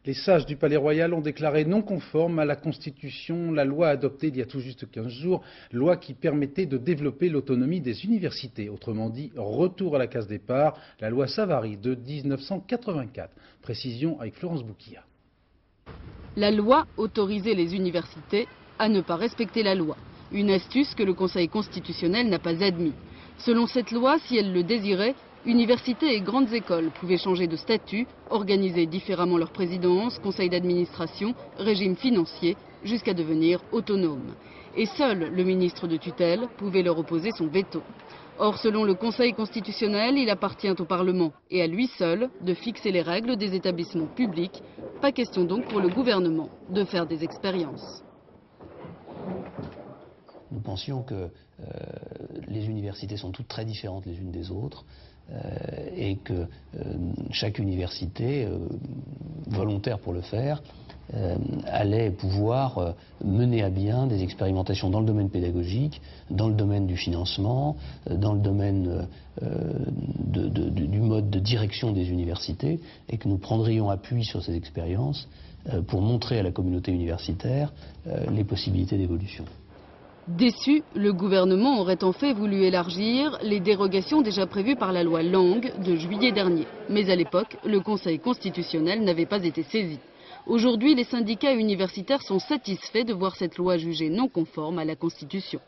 Les sages du Palais Royal ont déclaré non conforme à la Constitution la loi adoptée il y a tout juste 15 jours, loi qui permettait de développer l'autonomie des universités. Autrement dit, retour à la case départ, la loi Savary de 1984. Précision avec Florence Bouquilla. La loi autorisait les universités à ne pas respecter la loi. Une astuce que le Conseil constitutionnel n'a pas admis. Selon cette loi, si elle le désirait, universités et grandes écoles pouvaient changer de statut, organiser différemment leur présidence, conseil d'administration, régime financier, jusqu'à devenir autonomes. Et seul le ministre de tutelle pouvait leur opposer son veto. Or, selon le Conseil constitutionnel, il appartient au Parlement et à lui seul de fixer les règles des établissements publics. Pas question donc pour le gouvernement de faire des expériences. Nous pensions que les universités sont toutes très différentes les unes des autres et que chaque université, volontaire pour le faire, allait pouvoir mener à bien des expérimentations dans le domaine pédagogique, dans le domaine du financement, dans le domaine du mode de direction des universités, et que nous prendrions appui sur ces expériences pour montrer à la communauté universitaire les possibilités d'évolution. Déçu, le gouvernement aurait en fait voulu élargir les dérogations déjà prévues par la loi Langue de juillet dernier. Mais à l'époque, le Conseil constitutionnel n'avait pas été saisi. Aujourd'hui, les syndicats universitaires sont satisfaits de voir cette loi jugée non conforme à la Constitution.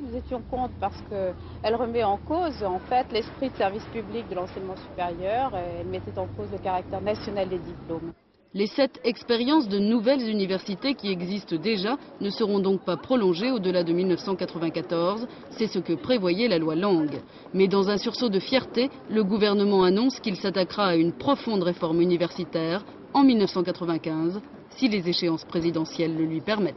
Nous étions contre parce qu'elle remet en cause en fait l'esprit de service public de l'enseignement supérieur et elle mettait en cause le caractère national des diplômes. Les 7 expériences de nouvelles universités qui existent déjà ne seront donc pas prolongées au-delà de 1994. C'est ce que prévoyait la loi Langue. Mais dans un sursaut de fierté, le gouvernement annonce qu'il s'attaquera à une profonde réforme universitaire en 1995, si les échéances présidentielles le lui permettent.